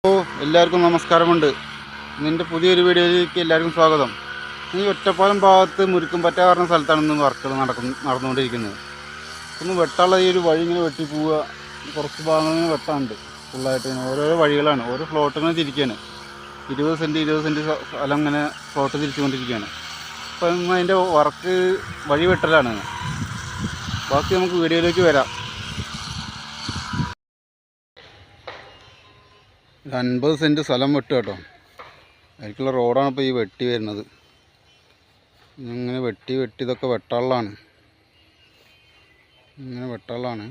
എല്ലാവർക്കും നമസ്കാരമുണ്ട്. നിൻ്റെ പുതിയൊരു വീഡിയോയിലേക്ക് എല്ലാവർക്കും സ്വാഗതം. ഈ ഒറ്റപ്പാലം ഭാഗത്ത് മുരുക്കും പറ്റ പറഞ്ഞ സ്ഥലത്താണ് ഇന്ന് വർക്കുകൾ നടന്നുകൊണ്ടിരിക്കുന്നത്. ഒന്ന് വെട്ടാനുള്ള ഈ ഒരു വഴി ഇങ്ങനെ വെട്ടി പോവുക, കുറച്ച് ഭാഗങ്ങൾ വെട്ടാനുണ്ട്. ഫുള്ളായിട്ട് ഓരോരോ വഴികളാണ്, ഓരോ ഫ്ലോട്ടുകൾ തിരിക്കുകയാണ്. 20 സെൻറ്റ് സ്ഥലം ഇങ്ങനെ ഫ്ലോട്ട് തിരിച്ചുകൊണ്ടിരിക്കുകയാണ്. അപ്പം അതിൻ്റെ വർക്ക് വഴി വെട്ടലാണ്. ബാക്കി നമുക്ക് വീഡിയോയിലേക്ക് വരാം. 50 സെൻറ്റ് സ്ഥലം വെട്ടുക കേട്ടോ. അതിലേക്കുള്ള റോഡാണ് ഇപ്പോൾ ഈ വെട്ടി വരുന്നത്. ഇങ്ങനെ വെട്ടി ഇതൊക്കെ വെട്ടാനുള്ളതാണ്. ഇങ്ങനെ വെട്ടാനുള്ളതാണ്.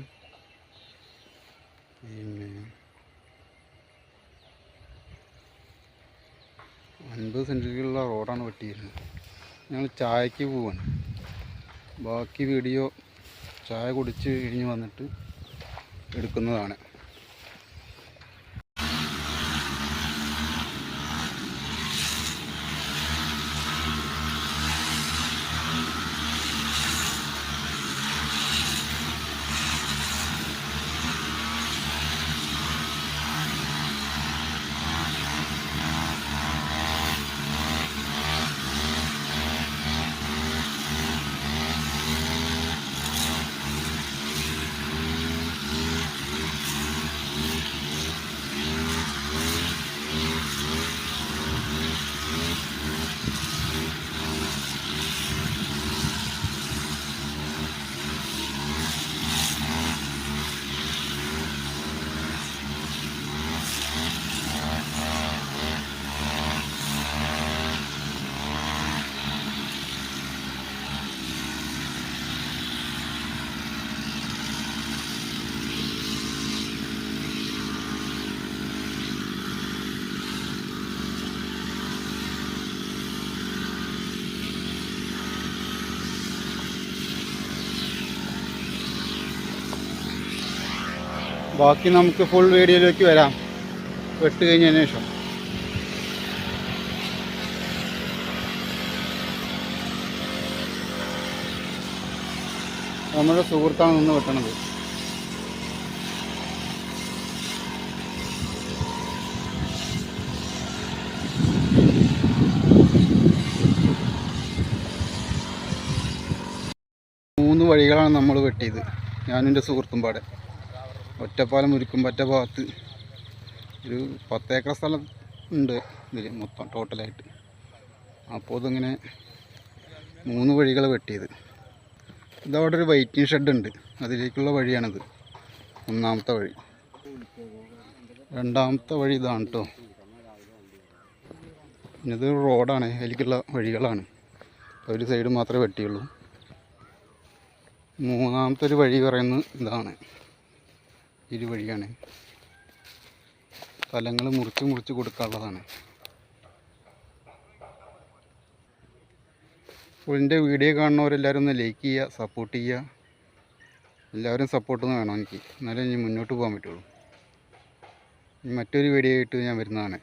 പിന്നെ 50 സെൻറ്റിലുള്ള റോഡാണ് വെട്ടി വരുന്നത്. ഞങ്ങൾ ചായക്ക് പോവാണ്. ബാക്കി വീഡിയോ ചായ കുടിച്ച് കഴിഞ്ഞ് വന്നിട്ട് എടുക്കുന്നതാണ്. ബാക്കി നമുക്ക് ഫുൾ വീഡിയോയിലേക്ക് വരാം വെട്ട് കഴിഞ്ഞതിന് ശേഷം. നമ്മുടെ സുഹൃത്താണ് നിന്ന് വെട്ടണത്. മൂന്ന് വഴികളാണ് നമ്മൾ വെട്ടിയത്, ഞാനും എൻ്റെ സുഹൃത്തും പാടെ. ഒറ്റപ്പാലം മുരുക്കും പറ്റ ഭാഗത്ത് ഒരു 10 ഏക്കർ സ്ഥലം ഉണ്ട് ഇതിൽ മൊത്തം ടോട്ടലായിട്ട്. അപ്പോൾ ഇതിങ്ങനെ 3 വഴികൾ വെട്ടിയത്. ഇതവിടെ ഒരു വെയിറ്റിംഗ് ഷെഡ് ഉണ്ട്, അതിലേക്കുള്ള വഴിയാണിത്. ഒന്നാമത്തെ വഴി. രണ്ടാമത്തെ വഴി ഇതാണ് കേട്ടോ. ഇത് റോഡാണ്, അതിലേക്കുള്ള വഴികളാണ്. ഒരു സൈഡ് മാത്രമേ വെട്ടിയുള്ളൂ. മൂന്നാമത്തെ ഒരു വഴി പറയുന്നത് ഇതാണ്, ഇരുവഴിയാണ്. സ്ഥലങ്ങൾ മുറിച്ച് കൊടുക്കാനുള്ളതാണ്. അപ്പോൾ എൻ്റെ വീഡിയോ കാണുന്നവരെല്ലാവരും ഒന്ന് ലൈക്ക് ചെയ്യുക, സപ്പോർട്ട് ചെയ്യുക. എല്ലാവരും സപ്പോർട്ടൊന്നും വേണം എനിക്ക്, എന്നാലേ ഇനി മുന്നോട്ട് പോകാൻ പറ്റുള്ളൂ. മറ്റൊരു വീഡിയോ ആയിട്ട് ഞാൻ വരുന്നതാണ്.